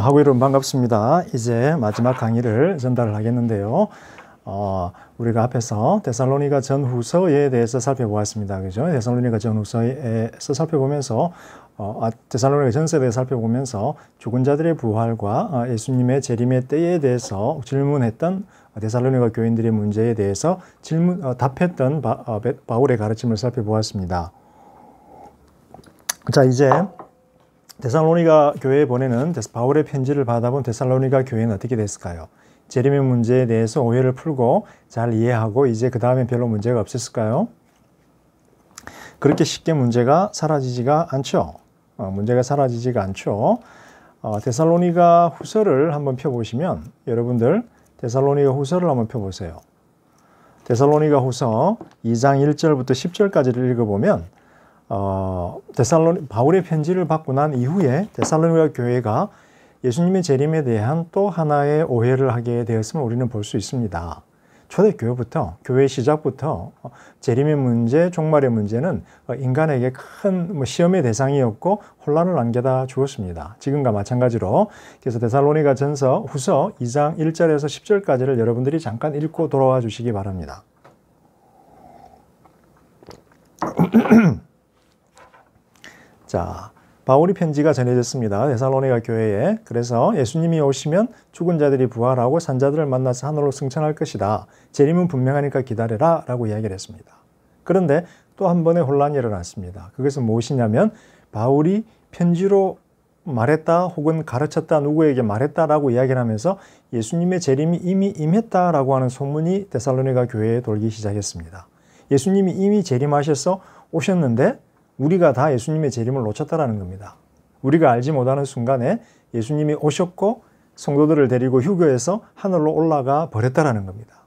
하고 여러분 반갑습니다. 이제 마지막 강의를 전달을 하겠는데요. 우리가 앞에서 데살로니가 전후서에 대해서 살펴보았습니다. 그죠? 데살로니가 전후서에서 살펴보면서 데살로니가 전서에 대해서 살펴보면서 죽은 자들의 부활과 예수님의 재림의 때에 대해서 질문했던 데살로니가 교인들의 문제에 대해서 답했던 바울의 가르침을 살펴보았습니다. 자, 이제 데살로니가 교회에 보내는 바울의 편지를 받아본 데살로니가 교회는 어떻게 됐을까요? 재림의 문제에 대해서 오해를 풀고 잘 이해하고 이제 그 다음에 별로 문제가 없었을까요? 그렇게 쉽게 문제가 사라지지가 않죠. 문제가 사라지지가 않죠. 데살로니가 후서를 한번 펴보시면 여러분들 데살로니가 후서를 한번 펴보세요. 데살로니가 후서 2장 1절부터 10절까지를 읽어보면 바울의 편지를 받고 난 이후에 데살로니가 교회가 예수님의 재림에 대한 또 하나의 오해를 하게 되었음을 우리는 볼 수 있습니다. 초대교회부터, 교회 시작부터 재림의 문제, 종말의 문제는 인간에게 큰 시험의 대상이었고 혼란을 안겨다 주었습니다. 지금과 마찬가지로. 그래서 데살로니가 전서 후서 2장 1절에서 10절까지를 여러분들이 잠깐 읽고 돌아와 주시기 바랍니다. 자, 바울이 편지가 전해졌습니다. 데살로니가 교회에. 그래서 예수님이 오시면 죽은 자들이 부활하고 산 자들을 만나서 하늘로 승천할 것이다. 재림은 분명하니까 기다려라 라고 이야기를 했습니다. 그런데 또 한 번의 혼란이 일어났습니다. 그것은 무엇이냐면 바울이 편지로 말했다 혹은 가르쳤다 누구에게 말했다라고 이야기를 하면서 예수님의 재림이 이미 임했다라고 하는 소문이 데살로니가 교회에 돌기 시작했습니다. 예수님이 이미 재림하셔서 오셨는데 우리가 다 예수님의 재림을 놓쳤다라는 겁니다. 우리가 알지 못하는 순간에 예수님이 오셨고 성도들을 데리고 휴교해서 하늘로 올라가 버렸다라는 겁니다.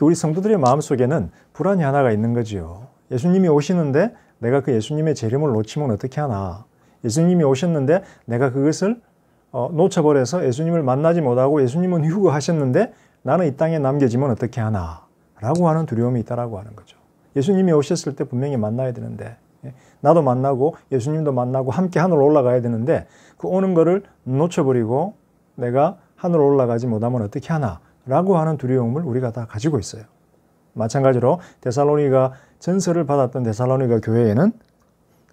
우리 성도들의 마음속에는 불안이 하나가 있는 거지요. 예수님이 오시는데 내가 그 예수님의 재림을 놓치면 어떻게 하나. 예수님이 오셨는데 내가 그것을 놓쳐버려서 예수님을 만나지 못하고 예수님은 휴거하셨는데 나는 이 땅에 남겨지면 어떻게 하나 라고 하는 두려움이 있다라고 하는 거죠. 예수님이 오셨을 때 분명히 만나야 되는데 나도 만나고 예수님도 만나고 함께 하늘로 올라가야 되는데 그 오는 거를 놓쳐버리고 내가 하늘로 올라가지 못하면 어떻게 하나 라고 하는 두려움을 우리가 다 가지고 있어요. 마찬가지로 데살로니가 전서를 받았던 데살로니가 교회에는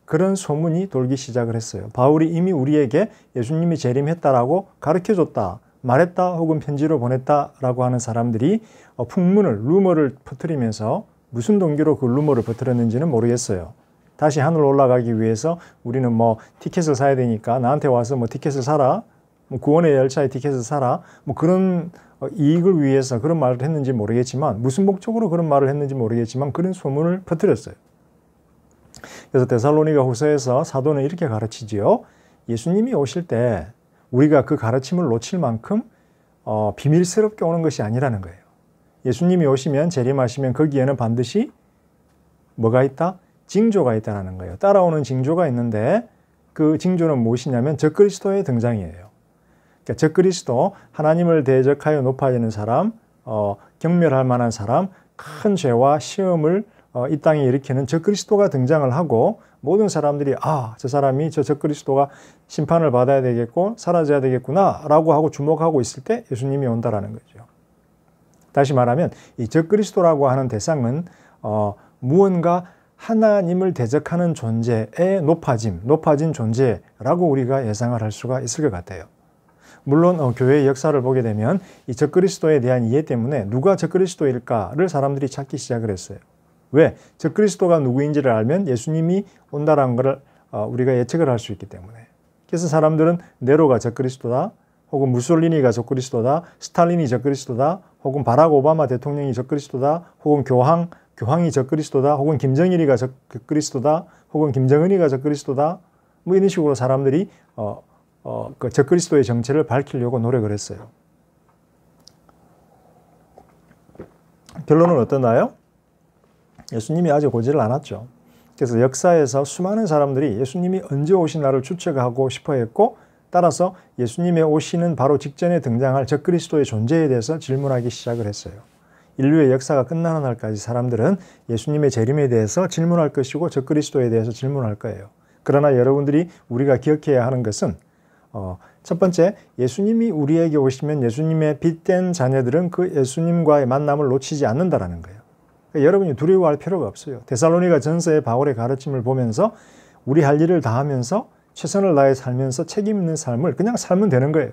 그런 소문이 돌기 시작을 했어요. 바울이 이미 우리에게 예수님이 재림했다라고 가르쳐줬다, 말했다 혹은 편지로 보냈다라고 하는 사람들이 루머를 퍼뜨리면서 무슨 동기로 그 루머를 퍼뜨렸는지는 모르겠어요. 다시 하늘로 올라가기 위해서 우리는 티켓을 사야 되니까 나한테 와서 티켓을 사라, 구원의 열차의 티켓을 사라, 그런 이익을 위해서 그런 말을 했는지 모르겠지만 무슨 목적으로 그런 말을 했는지 모르겠지만 그런 소문을 퍼뜨렸어요. 그래서 데살로니가 후서에서 사도는 이렇게 가르치지요. 예수님이 오실 때 우리가 그 가르침을 놓칠 만큼 비밀스럽게 오는 것이 아니라는 거예요. 예수님이 오시면 재림하시면 거기에는 반드시 뭐가 있다? 징조가 있다는 거예요. 따라오는 징조가 있는데 그 징조는 무엇이냐면 적그리스도의 등장이에요. 그러니까 적그리스도, 하나님을 대적하여 높아지는 사람, 경멸할 만한 사람, 큰 죄와 시험을 이 땅에 일으키는 적그리스도가 등장을 하고 모든 사람들이 저 사람이 저 적그리스도가 심판을 받아야 되겠고 사라져야 되겠구나 라고 하고 주목하고 있을 때 예수님이 온다라는 거죠. 다시 말하면 이 적그리스도라고 하는 대상은 무언가 하나님을 대적하는 존재의 높아진 존재라고 우리가 예상을 할 수가 있을 것 같아요. 물론 교회의 역사를 보게 되면 이 적그리스도에 대한 이해 때문에 누가 적그리스도일까를 사람들이 찾기 시작을 했어요. 왜? 적그리스도가 누구인지를 알면 예수님이 온다라는 것을 우리가 예측을 할 수 있기 때문에. 그래서 사람들은 네로가 적그리스도다, 혹은 무솔리니가 적그리스도다, 스탈린이 적그리스도다, 혹은 바락 오바마 대통령이 적그리스도다, 혹은 교황이 적그리스도다, 혹은 김정일이가 적그리스도다, 혹은 김정은이가 적그리스도다, 이런 식으로 사람들이 그 적그리스도의 정체를 밝히려고 노력을 했어요. 결론은 어떠나요? 예수님이 아직 오지를 않았죠. 그래서 역사에서 수많은 사람들이 예수님이 언제 오시나를 추측하고 싶어 했고 따라서 예수님의 오시는 바로 직전에 등장할 적그리스도의 존재에 대해서 질문하기 시작을 했어요. 인류의 역사가 끝나는 날까지 사람들은 예수님의 재림에 대해서 질문할 것이고 적그리스도에 대해서 질문할 거예요. 그러나 여러분들이 우리가 기억해야 하는 것은 첫 번째, 예수님이 우리에게 오시면 예수님의 빛된 자녀들은 그 예수님과의 만남을 놓치지 않는다라는 거예요. 그러니까 여러분이 두려워할 필요가 없어요. 데살로니가 전서의 바울의 가르침을 보면서 우리 할 일을 다 하면서 최선을 다해 살면서 책임 있는 삶을 그냥 살면 되는 거예요.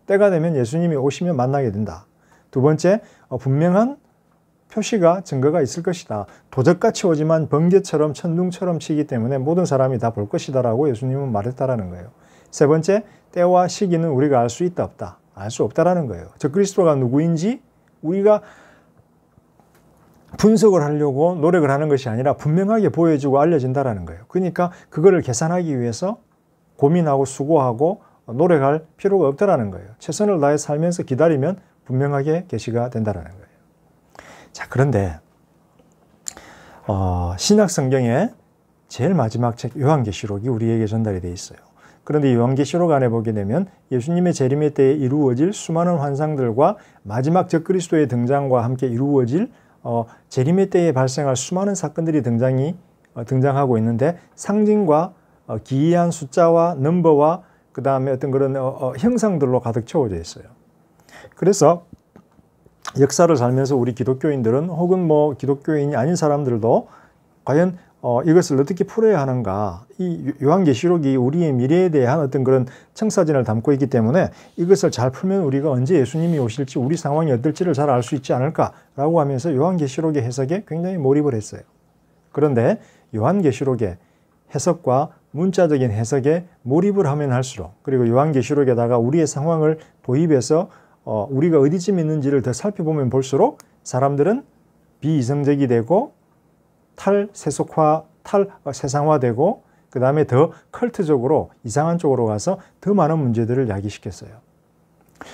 때가 되면 예수님이 오시면 만나게 된다. 두 번째, 분명한 표시가 증거가 있을 것이다. 도적같이 오지만 번개처럼 천둥처럼 치기 때문에 모든 사람이 다 볼 것이다 라고 예수님은 말했다라는 거예요. 세 번째, 때와 시기는 우리가 알 수 있다 없다. 알 수 없다라는 거예요. 적그리스도가 누구인지 우리가 분석을 하려고 노력을 하는 것이 아니라 분명하게 보여주고 알려진다라는 거예요. 그러니까 그거를 계산하기 위해서 고민하고 수고하고 노력할 필요가 없다라는 거예요. 최선을 다해 살면서 기다리면 분명하게 계시가 된다라는 거예요. 자, 그런데 신약 성경의 제일 마지막 책 요한계시록이 우리에게 전달이 되어 있어요. 그런데 요한계시록 안에 보게 되면 예수님의 재림의 때에 이루어질 수많은 환상들과 마지막 적그리스도의 등장과 함께 이루어질 재림의 때에 발생할 수많은 사건들이 등장하고 있는데 상징과 기이한 숫자와 넘버와 그 다음에 어떤 그런 형상들로 가득 채워져 있어요. 그래서 역사를 살면서 우리 기독교인들은 혹은 뭐 기독교인이 아닌 사람들도 과연 이것을 어떻게 풀어야 하는가. 이 요한계시록이 우리의 미래에 대한 어떤 그런 청사진을 담고 있기 때문에 이것을 잘 풀면 우리가 언제 예수님이 오실지 우리 상황이 어떨지를 잘 알 수 있지 않을까라고 하면서 요한계시록의 해석에 굉장히 몰입을 했어요. 그런데 요한계시록의 해석과 문자적인 해석에 몰입을 하면 할수록 그리고 요한계시록에다가 우리의 상황을 도입해서 우리가 어디쯤 있는지를 더 살펴보면 볼수록 사람들은 비이성적이 되고 세상화되고 그 다음에 더 컬트적으로 이상한 쪽으로 가서 더 많은 문제들을 야기시켰어요.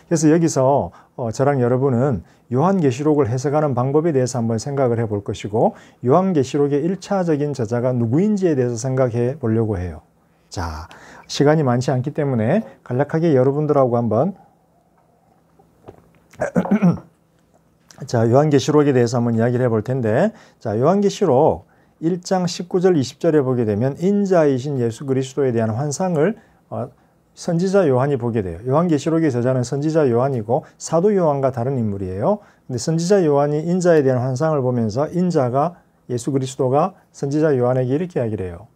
그래서 여기서 저랑 여러분은 요한계시록을 해석하는 방법에 대해서 한번 생각을 해볼 것이고 요한계시록의 1차적인 저자가 누구인지에 대해서 생각해 보려고 해요. 자, 시간이 많지 않기 때문에 간략하게 여러분들하고 한번 자, 요한계시록에 대해서 한번 이야기를 해볼 텐데 자, 요한계시록 1장 19절 20절에 보게 되면 인자이신 예수 그리스도에 대한 환상을 선지자 요한이 보게 돼요. 요한계시록의 저자는 선지자 요한이고 사도 요한과 다른 인물이에요. 근데 선지자 요한이 인자에 대한 환상을 보면서 인자가 예수 그리스도가 선지자 요한에게 이렇게 이야기를 해요.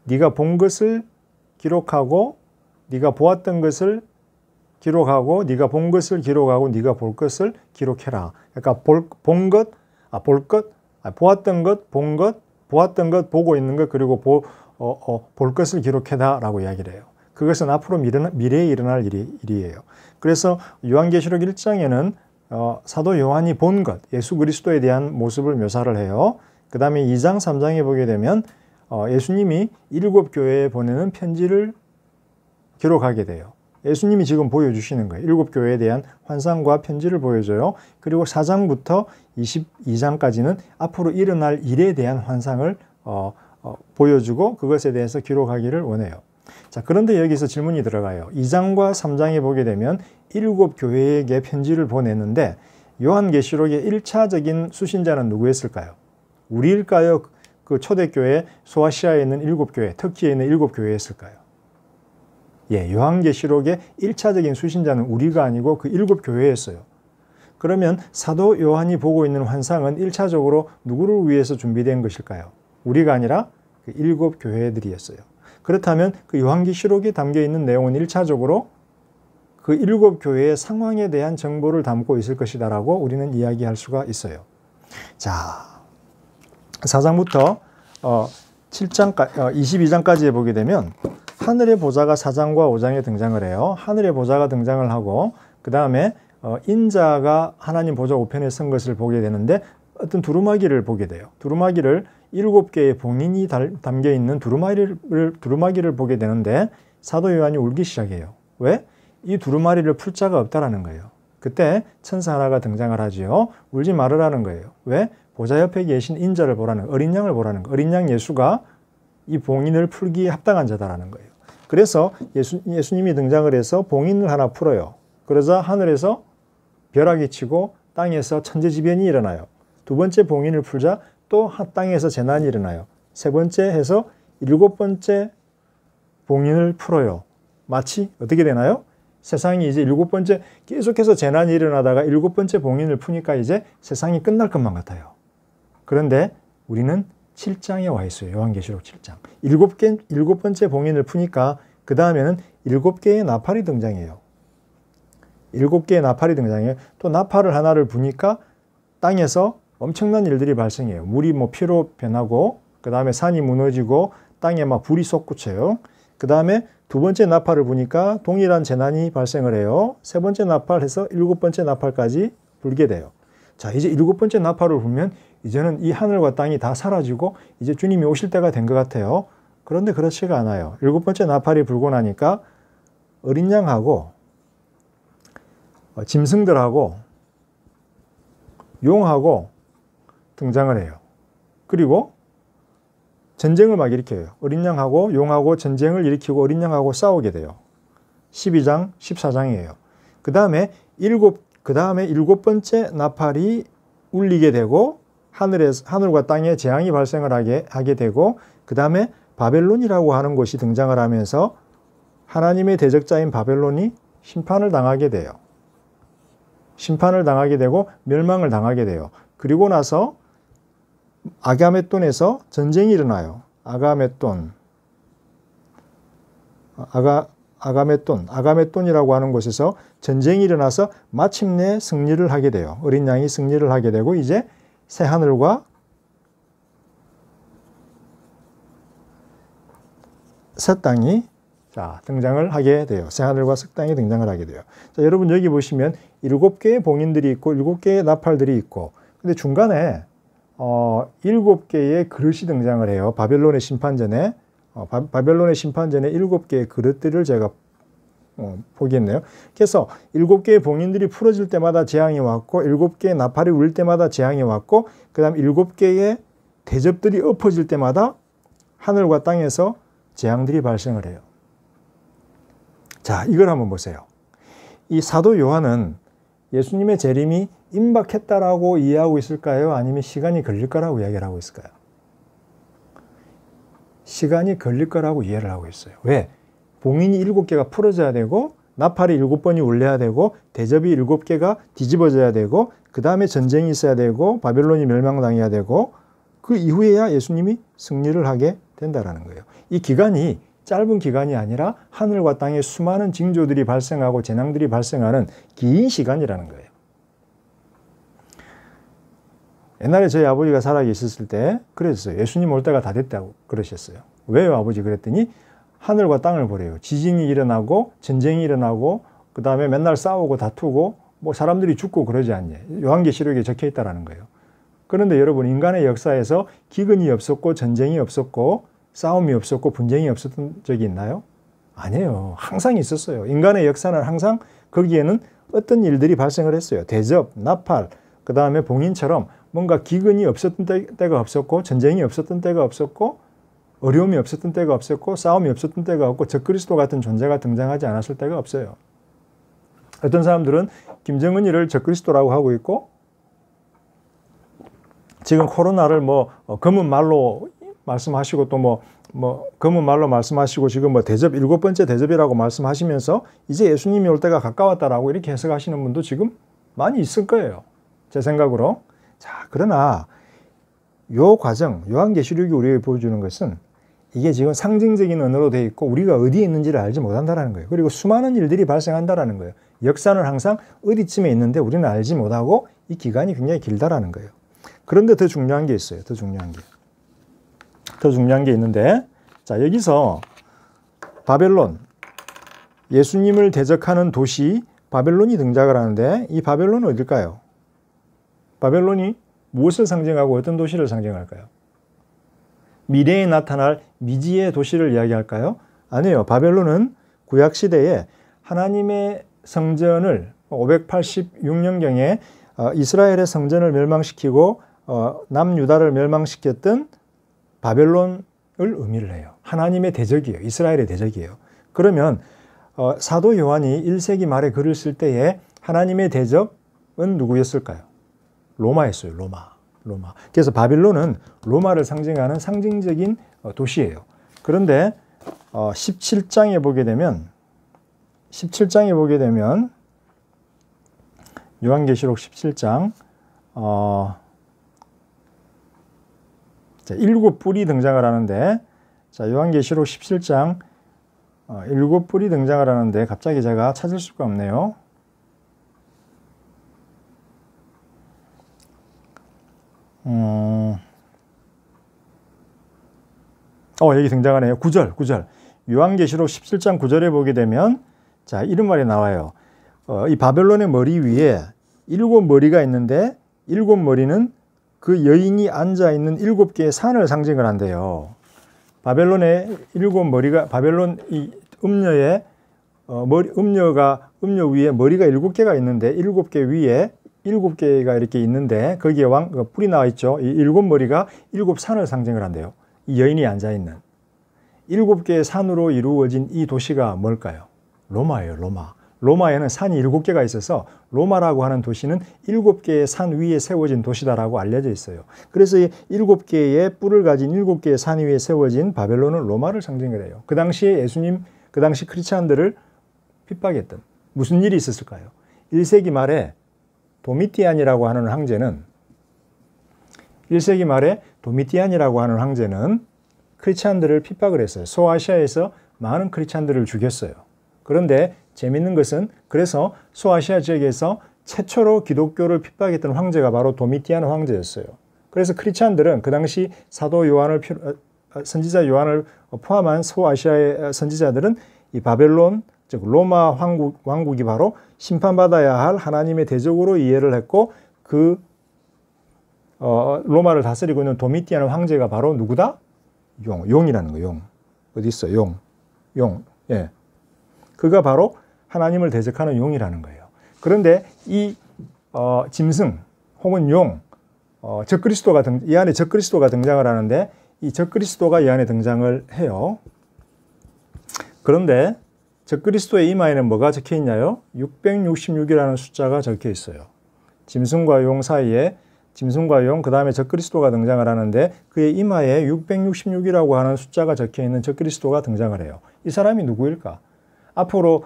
네가 본 것을 기록하고 네가 보았던 것을 기록하고 네가 본 것을 기록하고 네가 볼 것을 기록해라. 그러니까 보았던 것, 본 것, 보았던 것, 보고 있는 것, 그리고 볼 것을 기록해라라고 이야기를 해요. 그것은 앞으로 미래에 일어날 일이에요. 그래서 요한계시록 1장에는 사도 요한이 본 것, 예수 그리스도에 대한 모습을 묘사를 해요. 그 다음에 2장, 3장에 보게 되면 예수님이 7 교회에 보내는 편지를 기록하게 돼요. 예수님이 지금 보여주시는 거예요. 7 교회에 대한 환상과 편지를 보여줘요. 그리고 4장부터 22장까지는 앞으로 일어날 일에 대한 환상을 보여주고 그것에 대해서 기록하기를 원해요. 자, 그런데 여기서 질문이 들어가요. 2장과 3장에 보게 되면 7 교회에게 편지를 보냈는데 요한계시록의 1차적인 수신자는 누구였을까요? 우리일까요? 그 초대교회 소아시아에 있는 7 교회, 터키에 있는 7 교회였을까요? 예, 요한계시록의 1차적인 수신자는 우리가 아니고 그 7 교회였어요. 그러면 사도 요한이 보고 있는 환상은 1차적으로 누구를 위해서 준비된 것일까요? 우리가 아니라 그 7 교회들이었어요. 그렇다면 그 요한계시록에 담겨 있는 내용은 1차적으로 그 7 교회의 상황에 대한 정보를 담고 있을 것이다라고 우리는 이야기할 수가 있어요. 자, 4장부터 22장까지 보게 되면 하늘의 보좌가 4장과 5장에 등장을 해요. 하늘의 보좌가 등장을 하고 그 다음에 인자가 하나님 보좌 우편에 선 것을 보게 되는데 어떤 두루마기를 보게 돼요. 두루마기를 7개의 봉인이 담겨 있는 두루마기를 보게 되는데 사도 요한이 울기 시작해요. 왜? 이 두루마리를 풀 자가 없다라는 거예요. 그때 천사 하나가 등장을 하지요. 울지 말으라는 거예요. 왜? 보좌 옆에 계신 인자를 보라는 거예요. 어린 양을 보라는 거예요. 어린 양 예수가 이 봉인을 풀기에 합당한 자다라는 거예요. 그래서 예수님이 등장을 해서 봉인을 하나 풀어요. 그러자 하늘에서 벼락이 치고 땅에서 천재지변이 일어나요. 두 번째 봉인을 풀자 또 땅에서 재난이 일어나요. 세 번째 해서 7번째 봉인을 풀어요. 마치 어떻게 되나요? 세상이 이제 7번째 계속해서 재난이 일어나다가 7번째 봉인을 푸니까 이제 세상이 끝날 것만 같아요. 그런데 우리는 7장에 와 있어요. 요한계시록 7장. 7번째 봉인을 푸니까 그 다음에는 7개의 나팔이 등장해요. 7개의 나팔이 등장해요. 또 나팔을 하나를 부니까 땅에서 엄청난 일들이 발생해요. 물이 뭐 피로 변하고 그 다음에 산이 무너지고 땅에 막 불이 솟구쳐요. 그 다음에 두 번째 나팔을 부니까 동일한 재난이 발생을 해요. 세 번째 나팔해서 7번째 나팔까지 불게 돼요. 자, 이제 7번째 나팔을 불면 이제는 이 하늘과 땅이 다 사라지고 이제 주님이 오실 때가 된 것 같아요. 그런데 그렇지가 않아요. 7번째 나팔이 불고 나니까 어린 양하고 짐승들하고 용하고 등장을 해요. 그리고 전쟁을 막 일으켜요. 어린 양하고 용하고 전쟁을 일으키고 어린 양하고 싸우게 돼요. 12장, 14장이에요. 그 다음에 7번째 나팔이 울리게 되고 하늘과 땅에 재앙이 발생을 하게 되고 그 다음에 바벨론이라고 하는 곳이 등장을 하면서 하나님의 대적자인 바벨론이 심판을 당하게 돼요. 심판을 당하게 되고 멸망을 당하게 돼요. 그리고 나서 아가메돈에서 전쟁이 일어나요. 아가메돈이라고 하는 곳에서 전쟁이 일어나서 마침내 승리를 하게 돼요. 어린 양이 승리를 하게 되고 이제 새 하늘과 새 땅이 등장을 하게 돼요. 새 하늘과 새 땅이 등장을 하게 돼요. 자, 여러분 여기 보시면 7개의 봉인들이 있고 7개의 나팔들이 있고 근데 중간에 7개의 그릇이 등장을 해요. 바벨론의 심판전에 바벨론의 심판전에 7개의 그릇들을 제가 보겠네요. 그래서 7개의 봉인들이 풀어질 때마다 재앙이 왔고 7개의 나팔이 울릴 때마다 재앙이 왔고 그 다음 7개의 대접들이 엎어질 때마다 하늘과 땅에서 재앙들이 발생을 해요. 자, 이걸 한번 보세요. 이 사도 요한은 예수님의 재림이 임박했다라고 이해하고 있을까요? 아니면 시간이 걸릴 거라고 이야기를 하고 있을까요? 시간이 걸릴 거라고 이해를 하고 있어요. 왜? 봉인이 7개가 풀어져야 되고 나팔이 7번이 울려야 되고 대접이 7개가 뒤집어져야 되고 그 다음에 전쟁이 있어야 되고 바벨론이 멸망당해야 되고 그 이후에야 예수님이 승리를 하게 된다는 거예요. 이 기간이 짧은 기간이 아니라 하늘과 땅에 수많은 징조들이 발생하고 재앙들이 발생하는 긴 시간이라는 거예요. 옛날에 저희 아버지가 살아계셨을 때 그랬어요. 예수님 올 때가 다 됐다고 그러셨어요. 왜요, 아버지? 그랬더니 하늘과 땅을 보래요. 지진이 일어나고 전쟁이 일어나고 그 다음에 맨날 싸우고 다투고 뭐 사람들이 죽고 그러지 않냐. 요한계시록에 적혀 있다는 거예요. 그런데 여러분 인간의 역사에서 기근이 없었고 전쟁이 없었고 싸움이 없었고 분쟁이 없었던 적이 있나요? 아니에요. 항상 있었어요. 인간의 역사는 항상 거기에는 어떤 일들이 발생을 했어요. 대접, 나팔, 그 다음에 봉인처럼 뭔가 기근이 없었던 때가 없었고 전쟁이 없었던 때가 없었고 어려움이 없었던 때가 없었고 싸움이 없었던 때가 없고 적그리스도 같은 존재가 등장하지 않았을 때가 없어요. 어떤 사람들은 김정은이를 적그리스도라고 하고 있고 지금 코로나를 검은 말로 말씀하시고 또 검은 말로 말씀하시고 지금 대접 7번째 대접이라고 말씀하시면서 이제 예수님이 올 때가 가까웠다라고 이렇게 해석하시는 분도 지금 많이 있을 거예요. 제 생각으로. 자, 그러나 요 과정, 요한계시록이 우리에게 보여주는 것은 이게 지금 상징적인 언어로 되어 있고 우리가 어디에 있는지를 알지 못한다는 거예요. 그리고 수많은 일들이 발생한다는 거예요. 역사는 항상 어디쯤에 있는데 우리는 알지 못하고 이 기간이 굉장히 길다라는 거예요. 그런데 더 중요한 게 있어요. 더 중요한 게 있는데 자, 여기서 바벨론, 예수님을 대적하는 도시 바벨론이 등장을 하는데 이 바벨론은 어딜까요? 바벨론이 무엇을 상징하고 어떤 도시를 상징할까요? 미래에 나타날 미지의 도시를 이야기할까요? 아니에요. 바벨론은 구약시대에 하나님의 성전을 586년경에 이스라엘의 성전을 멸망시키고 남유다를 멸망시켰던 바벨론을 의미를 해요. 하나님의 대적이에요. 이스라엘의 대적이에요. 그러면 사도 요한이 1세기 말에 글을 쓸 때에 하나님의 대적은 누구였을까요? 로마였어요. 로마. 그래서 바빌론은 로마를 상징하는 상징적인 도시예요. 그런데 17장에 보게 되면 17장에 보게 되면 요한계시록 17장 자, 7뿔이 등장을 하는데 자, 요한계시록 17장 7뿔이 등장을 하는데 갑자기 제가 찾을 수가 없네요. 여기 등장하네요. 9절. 요한계시록 17장 9절에 보게 되면 자, 이런 말이 나와요. 이 바벨론의 머리 위에 7머리가 있는데 7머리는 그 여인이 앉아있는 7개의 산을 상징을 한대요. 바벨론의 7머리가, 바벨론 이 음녀의 음녀 위에 머리가 7개가 있는데 7개 위에 7개가 이렇게 있는데 거기에 뿔이 나와 있죠. 이 7머리가 7산을 상징을 한대요. 이 여인이 앉아있는 7개의 산으로 이루어진 이 도시가 뭘까요? 로마예요. 로마. 로마에는 산이 7개가 있어서 로마라고 하는 도시는 7개의 산 위에 세워진 도시다라고 알려져 있어요. 그래서 이 7개의 뿔을 가진 7개의 산 위에 세워진 바벨론은 로마를 상징을 해요. 그 당시에 그 당시 크리스찬들을 핍박했던 무슨 일이 있었을까요? 1세기 말에 도미티안이라고 하는 황제는 크리스찬들을 핍박을 했어요. 소아시아에서 많은 크리스찬들을 죽였어요. 그런데 재밌는 것은 그래서 소아시아 지역에서 최초로 기독교를 핍박했던 황제가 바로 도미티안 황제였어요. 그래서 크리스찬들은 그 당시 선지자 요한을 포함한 소아시아의 선지자들은 이 바벨론, 즉 로마 왕국이 바로 심판받아야 할 하나님의 대적으로 이해를 했고 그 로마를 다스리고 있는 도미티안 황제가 바로 누구다? 용이라는 거예요. 용. 어디 있어? 용. 예. 그가 바로 하나님을 대적하는 용이라는 거예요. 그런데 이 짐승 혹은 용, 이 안에 적그리스도가 등장을 하는데 이 적그리스도가 이 안에 등장을 해요. 그런데 적그리스도의 이마에는 뭐가 적혀 있나요? 666이라는 숫자가 적혀 있어요. 짐승과 용 사이에 짐승과 용, 그 다음에 적그리스도가 등장을 하는데 그의 이마에 666이라고 하는 숫자가 적혀 있는 적그리스도가 등장을 해요. 이 사람이 누구일까? 앞으로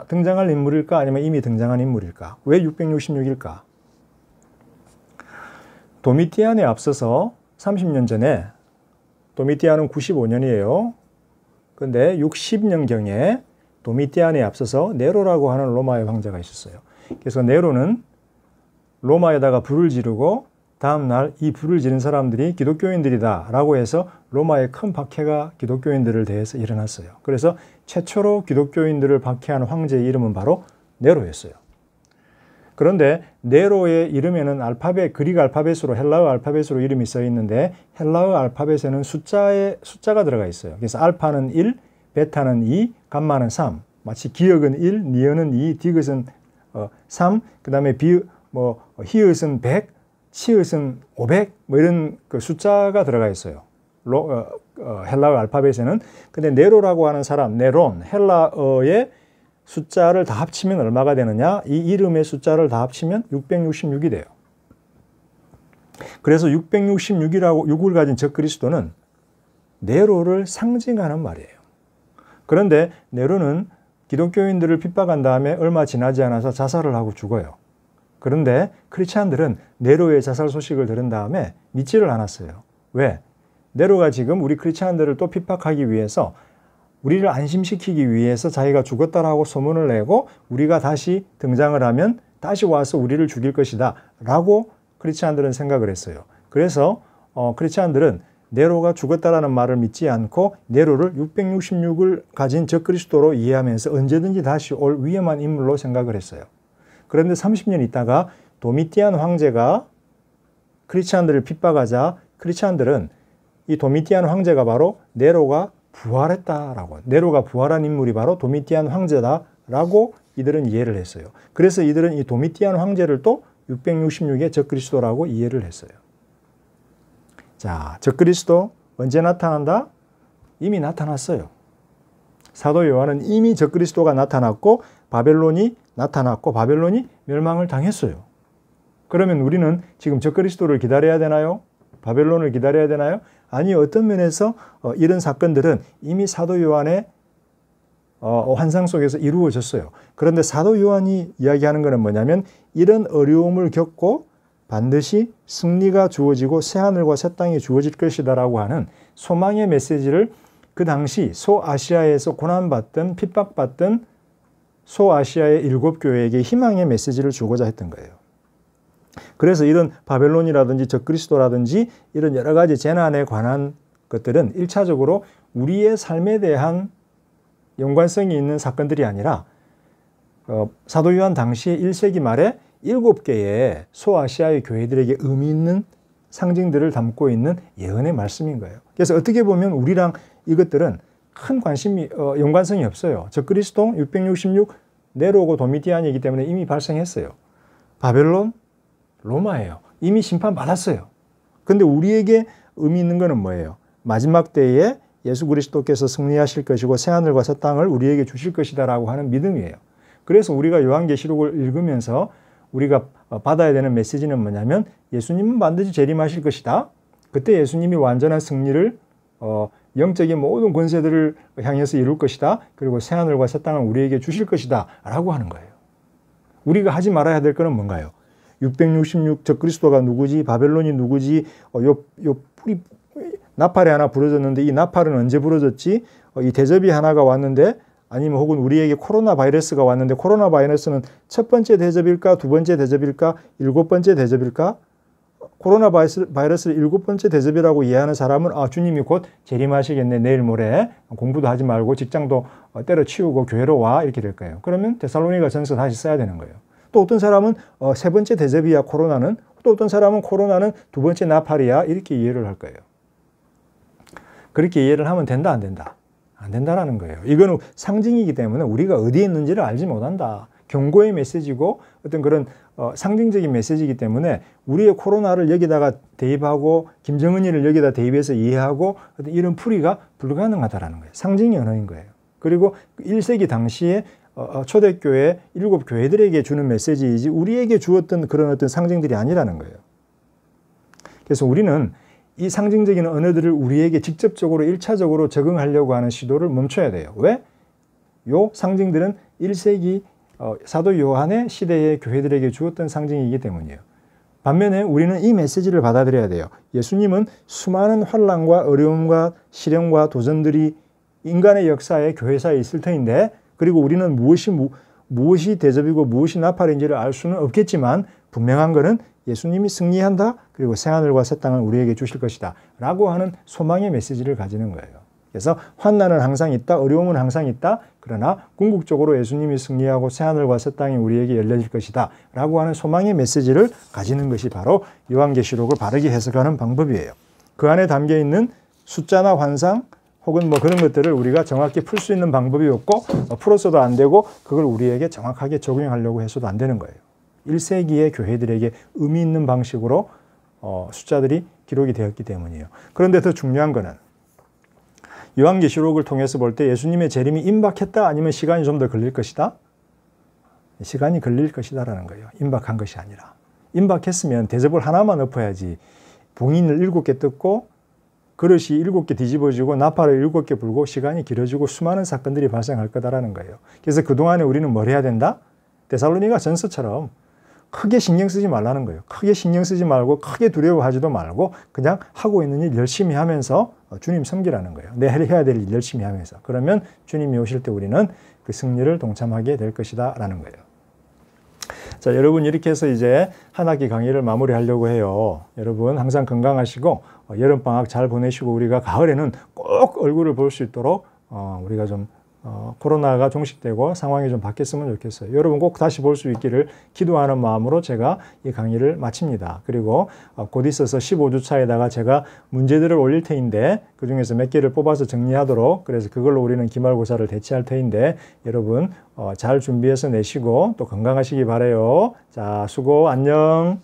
등장할 인물일까? 아니면 이미 등장한 인물일까? 왜 666일까? 도미티안에 앞서서 30년 전에, 도미티안은 95년이에요. 근데 60년경에 도미티안에 앞서서 네로라고 하는 로마의 황제가 있었어요. 그래서 네로는 로마에다가 불을 지르고 다음날 이 불을 지른 사람들이 기독교인들이다 라고 해서 로마에 큰 박해가 기독교인들을 대해서 일어났어요. 그래서 최초로 기독교인들을 박해한 황제의 이름은 바로 네로였어요. 그런데 네로의 이름에는 그리스 알파벳으로 헬라어 알파벳으로 이름이 써 있는데 헬라어 알파벳에는 숫자가 들어가 있어요. 그래서 알파는 1, 베타는 2, 감마는 3. 마치 기역은 1, 니은은 2, 디귿은 3, 그 다음에 히읗은 100, 치읓은 500, 이런 그 숫자가 들어가 있어요. 헬라어 알파벳에는. 근데 네로라고 하는 사람, 네론, 헬라어의 숫자를 다 합치면 얼마가 되느냐? 이 이름의 숫자를 다 합치면 666이 돼요. 그래서 666을 가진 적그리스도는 네로를 상징하는 말이에요. 그런데 네로는 기독교인들을 핍박한 다음에 얼마 지나지 않아서 자살을 하고 죽어요. 그런데 크리스찬들은 네로의 자살 소식을 들은 다음에 믿지를 않았어요. 왜? 네로가 지금 우리 크리스찬들을 또 핍박하기 위해서 우리를 안심시키기 위해서 자기가 죽었다라고 소문을 내고 우리가 다시 등장을 하면 다시 와서 우리를 죽일 것이다 라고 크리스찬들은 생각을 했어요. 그래서 크리스찬들은 네로가 죽었다라는 말을 믿지 않고 네로를 666을 가진 적그리스도로 이해하면서 언제든지 다시 올 위험한 인물로 생각을 했어요. 그런데 30년 있다가 도미티안 황제가 크리스찬들을 핍박하자 크리스찬들은 이 도미티안 황제가 바로 네로가 부활한 인물이 바로 도미티안 황제다라고 이들은 이해를 했어요. 그래서 이들은 이 도미티안 황제를 또 666의 적그리스도라고 이해를 했어요. 자, 적그리스도 언제 나타난다? 이미 나타났어요. 사도 요한은 이미 적그리스도가 나타났고 바벨론이 멸망을 당했어요. 그러면 우리는 지금 적그리스도를 기다려야 되나요? 바벨론을 기다려야 되나요? 아니, 어떤 면에서 이런 사건들은 이미 사도 요한의 환상 속에서 이루어졌어요. 그런데 사도 요한이 이야기하는 것은 뭐냐면 이런 어려움을 겪고 반드시 승리가 주어지고 새하늘과 새 땅이 주어질 것이다라고 하는 소망의 메시지를 그 당시 소아시아에서 고난받던 핍박받던 소아시아의 7교회에게 희망의 메시지를 주고자 했던 거예요. 그래서 이런 바벨론이라든지 적그리스도라든지 이런 여러 가지 재난에 관한 것들은 1차적으로 우리의 삶에 대한 연관성이 있는 사건들이 아니라 사도 요한 당시에 1세기 말에 7개의 소아시아의 교회들에게 의미 있는 상징들을 담고 있는 예언의 말씀인 거예요. 그래서 어떻게 보면 우리랑 이것들은 큰 연관성이 없어요. 적그리스도 666 네로고 도미디안이기 때문에 이미 발생했어요. 바벨론, 로마예요. 이미 심판받았어요. 근데 우리에게 의미 있는 것은 뭐예요? 마지막 때에 예수 그리스도께서 승리하실 것이고 새하늘과 새 땅을 우리에게 주실 것이다라고 하는 믿음이에요. 그래서 우리가 요한계시록을 읽으면서 우리가 받아야 되는 메시지는 뭐냐면 예수님은 반드시 재림하실 것이다. 그때 예수님이 완전한 승리를 영적인 모든 권세들을 향해서 이룰 것이다. 그리고 새하늘과 새 땅을 우리에게 주실 것이다 라고 하는 거예요. 우리가 하지 말아야 될 것은 뭔가요? 666 적그리스도가 누구지? 바벨론이 누구지? 풀이 나팔이 하나 부러졌는데 이 나팔은 언제 부러졌지? 이 대접이 하나가 왔는데 아니면 혹은 우리에게 코로나 바이러스가 왔는데 코로나 바이러스는 첫 번째 대접일까? 두 번째 대접일까? 7번째 대접일까? 코로나 바이러스를 7번째 대접이라고 이해하는 사람은 주님이 곧 재림하시겠네. 내일 모레 공부도 하지 말고 직장도 때려치우고 교회로 와 이렇게 될 거예요. 그러면 데살로니가 전서 다시 써야 되는 거예요. 또 어떤 사람은 세 번째 대접이야 코로나는. 또 어떤 사람은 코로나는 두 번째 나팔이야 이렇게 이해를 할 거예요. 그렇게 이해를 하면 된다 안 된다? 안 된다라는 거예요. 이거는 상징이기 때문에 우리가 어디에 있는지를 알지 못한다. 경고의 메시지고 어떤 그런 상징적인 메시지이기 때문에 우리의 코로나를 여기다가 대입하고 김정은이를 여기다 대입해서 이해하고 어떤 이런 풀이가 불가능하다라는 거예요. 상징의 언어인 거예요. 그리고 1세기 당시에 초대교회 7교회들에게 주는 메시지이지 우리에게 주었던 그런 어떤 상징들이 아니라는 거예요. 그래서 우리는 이 상징적인 언어들을 우리에게 직접적으로 1차적으로 적응하려고 하는 시도를 멈춰야 돼요. 왜? 요 상징들은 1세기 사도 요한의 시대의 교회들에게 주었던 상징이기 때문이에요. 반면에 우리는 이 메시지를 받아들여야 돼요. 예수님은 수많은 환난과 어려움과 시련과 도전들이 인간의 역사에 교회사에 있을 터인데 그리고 우리는 무엇이 대접이고 무엇이 나팔인지를 알 수는 없겠지만 분명한 것은 예수님이 승리한다. 그리고 새하늘과 새 땅을 우리에게 주실 것이다. 라고 하는 소망의 메시지를 가지는 거예요. 그래서 환난은 항상 있다. 어려움은 항상 있다. 그러나 궁극적으로 예수님이 승리하고 새하늘과 새 땅이 우리에게 열려질 것이다. 라고 하는 소망의 메시지를 가지는 것이 바로 요한계시록을 바르게 해석하는 방법이에요. 그 안에 담겨 있는 숫자나 환상 혹은 그런 것들을 우리가 정확히 풀 수 있는 방법이 없고 풀어서도 안 되고 그걸 우리에게 정확하게 적용하려고 해서도 안 되는 거예요. 1세기의 교회들에게 의미 있는 방식으로 숫자들이 기록이 되었기 때문이에요. 그런데 더 중요한 것은 요한계시록을 통해서 볼 때 예수님의 재림이 임박했다 아니면 시간이 좀 더 걸릴 것이다? 시간이 걸릴 것이다라는 거예요. 임박한 것이 아니라. 임박했으면 대접을 하나만 엎어야지 봉인을 7개 뜯고 그릇이 7개 뒤집어지고 나팔을 7개 불고 시간이 길어지고 수많은 사건들이 발생할 거다라는 거예요. 그래서 그동안에 우리는 뭘 해야 된다? 데살로니가 전서처럼 크게 신경 쓰지 말라는 거예요. 크게 신경 쓰지 말고 크게 두려워하지도 말고 그냥 하고 있는 일 열심히 하면서 주님 섬기라는 거예요. 내 해야 될 일 열심히 하면서. 그러면 주님이 오실 때 우리는 그 승리를 동참하게 될 것이다 라는 거예요. 자, 여러분 이렇게 해서 이제 한 학기 강의를 마무리하려고 해요. 여러분 항상 건강하시고 여름방학 잘 보내시고 우리가 가을에는 꼭 얼굴을 볼 수 있도록 우리가 좀 코로나가 종식되고 상황이 좀 바뀌었으면 좋겠어요. 여러분 꼭 다시 볼 수 있기를 기도하는 마음으로 제가 이 강의를 마칩니다. 그리고 곧 있어서 15주차에다가 제가 문제들을 올릴 테인데 그중에서 몇 개를 뽑아서 정리하도록 그래서 그걸로 우리는 기말고사를 대체할 테인데 여러분 잘 준비해서 내시고 또 건강하시기 바라요. 자, 수고, 안녕.